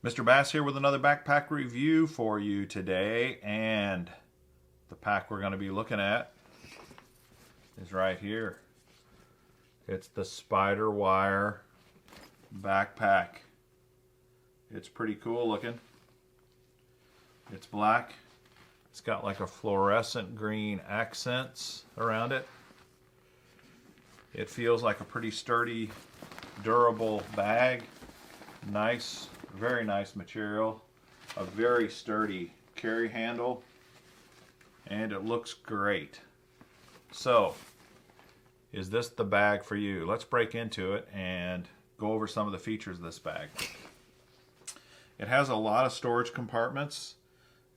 Mr. Bass here with another backpack review for you today, and the pack we're going to be looking at is right here. It's the Spiderwire backpack. It's pretty cool looking. It's black. It's got like a fluorescent green accents around it. It feels like a pretty sturdy, durable bag. Nice, very nice material. A very sturdy carry handle. And it looks great. So, is this the bag for you? Let's break into it and go over some of the features of this bag. It has a lot of storage compartments,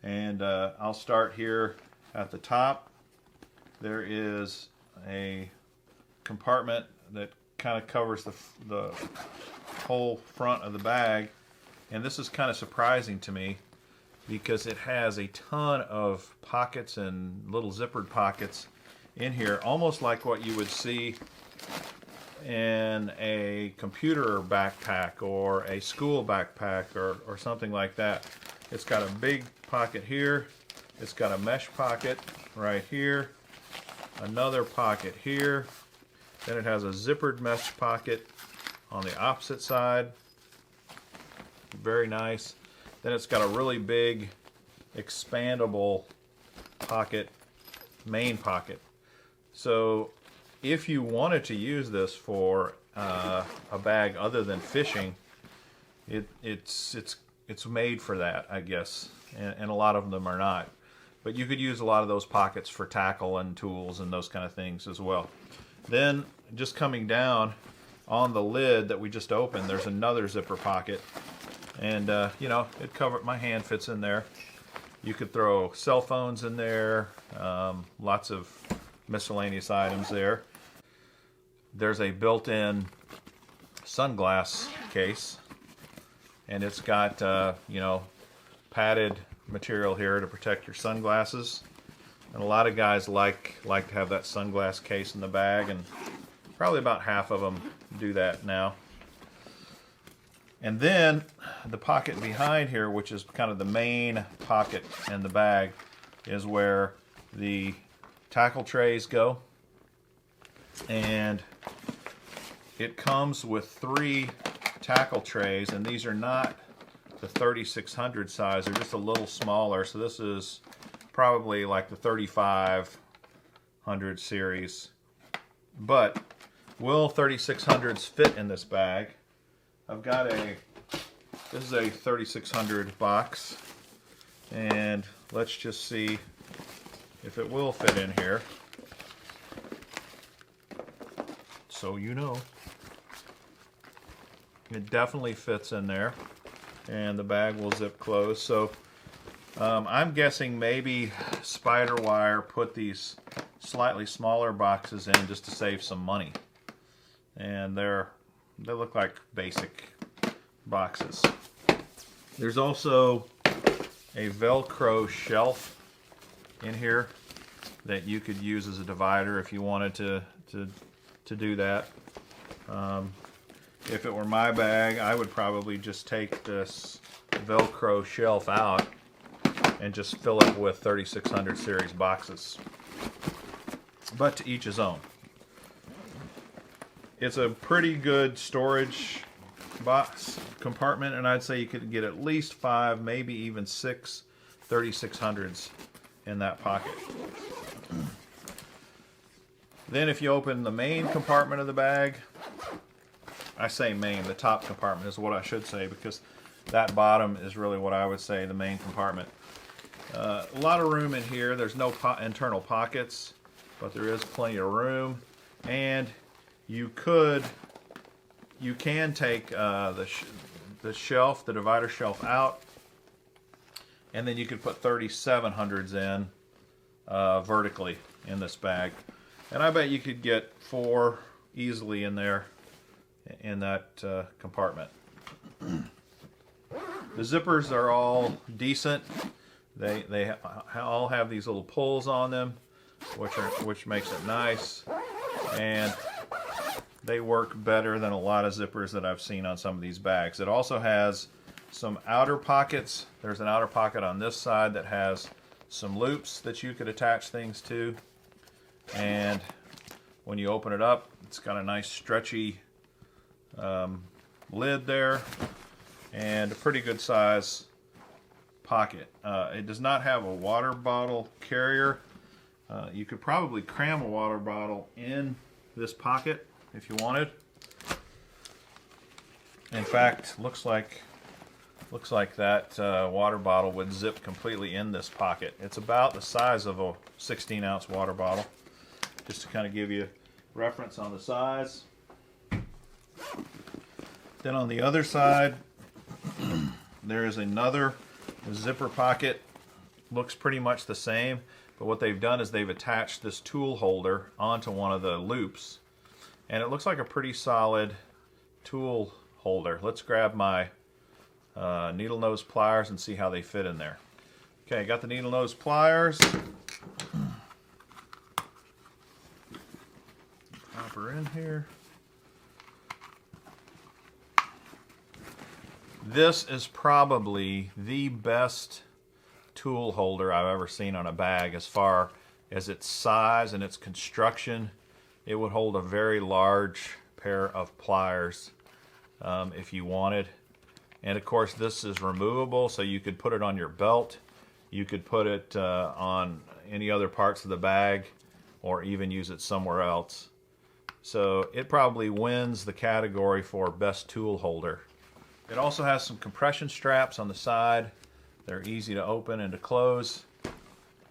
and I'll start here at the top. There is a compartment that kind of covers the whole front of the bag, and this is kind of surprising to me because it has a ton of pockets and little zippered pockets in here, almost like what you would see in a computer backpack or a school backpack or something like that. It's got a big pocket here, it's got a mesh pocket right here, another pocket here, then it has a zippered mesh pocket on the opposite side. Very nice. Then it's got a really big expandable pocket, main pocket. So if you wanted to use this for a bag other than fishing, it's made for that, I guess, and a lot of them are not. But you could use a lot of those pockets for tackle and tools and those kind of things as well. Then just coming down on the lid that we just opened, there's another zipper pocket, and you know, it covered, my hand fits in there. You could throw cell phones in there, lots of miscellaneous items there. There's a built-in sunglass case, and it's got you know, padded material here to protect your sunglasses. And a lot of guys like to have that sunglass case in the bag, and probably about half of them do that now. And then the pocket behind here, which is kind of the main pocket in the bag, is where the tackle trays go. And it comes with 3 tackle trays, and these are not the 3600 size, they're just a little smaller. So this is probably like the 3500 series. But will 3600s fit in this bag? I've got this is a 3600 box, and let's just see if it will fit in here. So you know, it definitely fits in there, and the bag will zip close. So I'm guessing maybe Spiderwire put these slightly smaller boxes in just to save some money, and they look like basic boxes. There's also a Velcro shelf in here that you could use as a divider if you wanted to do that. If it were my bag, I would probably just take this Velcro shelf out and just fill it with 3600 series boxes. But to each his own. It's a pretty good storage box compartment, and I'd say you could get at least 5, maybe even 6 3600s in that pocket. Then if you open the main compartment of the bag, I say main, the top compartment is what I should say, because that bottom is really what I would say the main compartment. A lot of room in here. There's no internal pockets, but there is plenty of room, and you can take the shelf, the divider shelf out, and then you could put 3700s in vertically in this bag. And I bet you could get 4 easily in there in that compartment. The zippers are all decent. They all have these little pulls on them, which makes it nice, and they work better than a lot of zippers that I've seen on some of these bags. It also has some outer pockets. There's an outer pocket on this side that has some loops that you could attach things to. And when you open it up, it's got a nice stretchy lid there and a pretty good size pocket. It does not have a water bottle carrier. You could probably cram a water bottle in this pocket if you wanted. In fact, looks like that water bottle would zip completely in this pocket. It's about the size of a 16-ounce water bottle, just to kind of give you reference on the size. Then on the other side, there is another zipper pocket. Looks pretty much the same, but what they've done is they've attached this tool holder onto one of the loops, and it looks like a pretty solid tool holder. Let's grab my needle nose pliers and see how they fit in there. Okay, got the needle nose pliers. Pop her in here. This is probably the best tool holder I've ever seen on a bag as far as its size and its construction. It would hold a very large pair of pliers if you wanted. And of course this is removable, so you could put it on your belt, you could put it on any other parts of the bag, or even use it somewhere else. So it probably wins the category for best tool holder. It also has some compression straps on the side. They're easy to open and to close.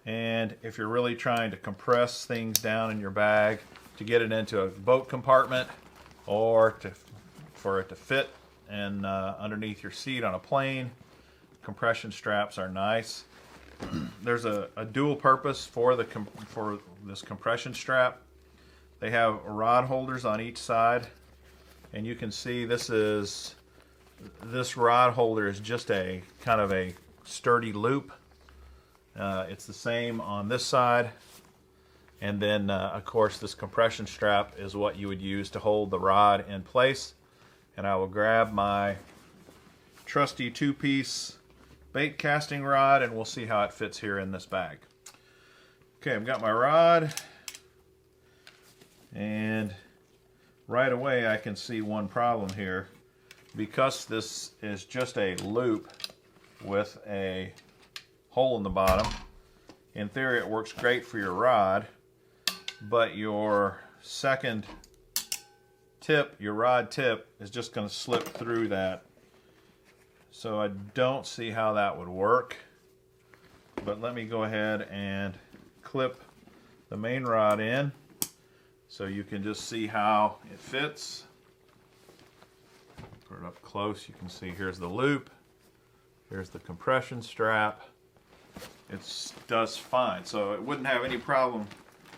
And if you're really trying to compress things down in your bag to get it into a boat compartment, or for it to fit and underneath your seat on a plane, compression straps are nice. There's a dual purpose for this compression strap. They have rod holders on each side, and you can see this rod holder is just a kind of a sturdy loop. It's the same on this side, and then of course this compression strap is what you would use to hold the rod in place. And I will grab my trusty 2-piece bait casting rod, and we'll see how it fits here in this bag. Okay, I've got my rod, and right away I can see one problem here. Because this is just a loop with a hole in the bottom, in theory it works great for your rod, but your second tip, your rod tip, is just going to slip through that. So I don't see how that would work. But let me go ahead and clip the main rod in so you can just see how it fits. Put it up close, you can see here's the loop, here's the compression strap. It does fine, so it wouldn't have any problem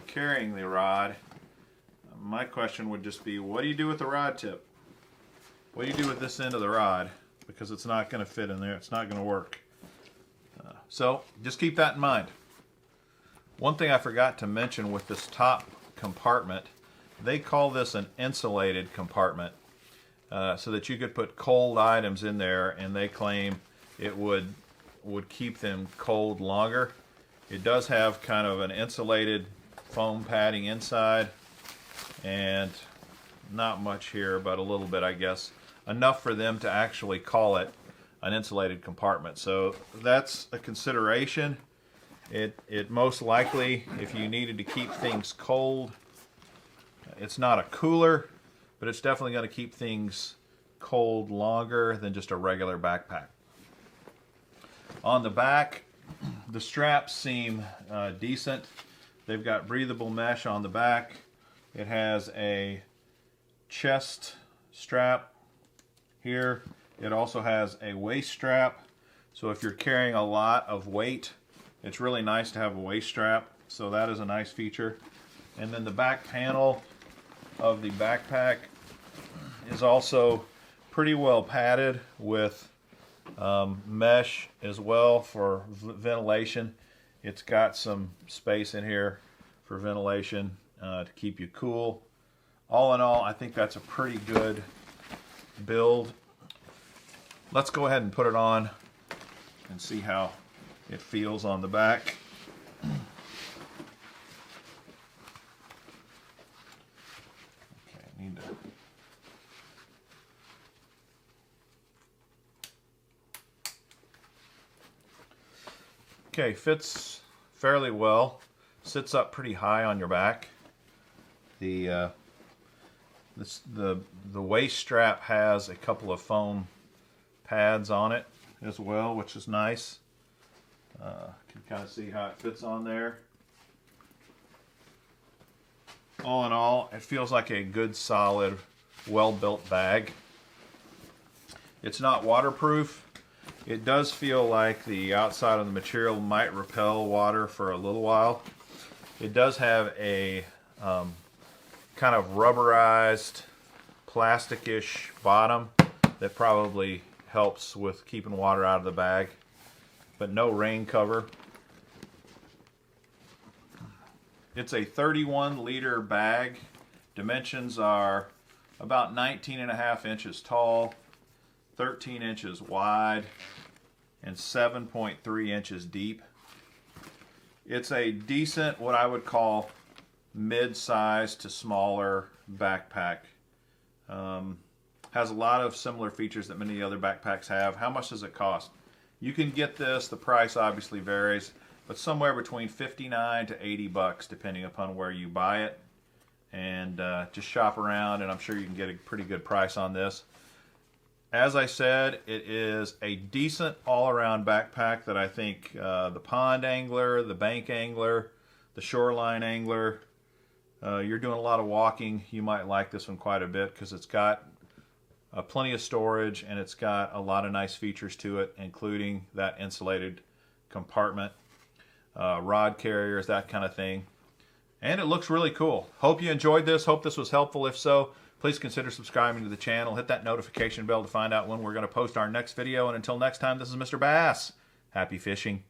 carrying the rod. My question would just be, what do you do with the rod tip? What do you do with this end of the rod? Because it's not going to fit in there, it's not going to work. So just keep that in mind. One thing I forgot to mention with this top compartment, they call this an insulated compartment, so that you could put cold items in there, and they claim it would keep them cold longer. It does have kind of an insulated foam padding inside, and not much here, but a little bit, I guess. Enough for them to actually call it an insulated compartment. So that's a consideration. It most likely, if you needed to keep things cold, it's not a cooler, but it's definitely going to keep things cold longer than just a regular backpack. On the back, the straps seem decent. They've got breathable mesh on the back. It has a chest strap here. It also has a waist strap. So if you're carrying a lot of weight, it's really nice to have a waist strap. So that is a nice feature. And then the back panel of the backpack is also pretty well padded with mesh as well for ventilation. It's got some space in here for ventilation to keep you cool. All in all, I think that's a pretty good build. let's go ahead and put it on and see how it feels on the back. Okay, need to. Okay, fits fairly well. Sits up pretty high on your back. The waist strap has a couple of foam pads on it as well, which is nice. Can kind of see how it fits on there. All in all, it feels like a good, solid, well-built bag. It's not waterproof. It does feel like the outside of the material might repel water for a little while. It does have a kind of rubberized, plastic-ish bottom that probably helps with keeping water out of the bag, but no rain cover. It's a 31-liter bag. Dimensions are about 19.5 inches tall, 13 inches wide, and 7.3 inches deep. It's a decent, what I would call mid-size to smaller backpack. Has a lot of similar features that many other backpacks have. How much does it cost? You can get this, the price obviously varies, but somewhere between 59 to 80 bucks depending upon where you buy it. And just shop around and I'm sure you can get a pretty good price on this. As I said, it is a decent all-around backpack that I think the pond angler, the bank angler, the shoreline angler, you're doing a lot of walking, you might like this one quite a bit because it's got plenty of storage and it's got a lot of nice features to it, including that insulated compartment, rod carriers, that kind of thing. And it looks really cool. Hope you enjoyed this. Hope this was helpful. If so, please consider subscribing to the channel. Hit that notification bell to find out when we're going to post our next video. And until next time, this is Mr. Bass. Happy fishing.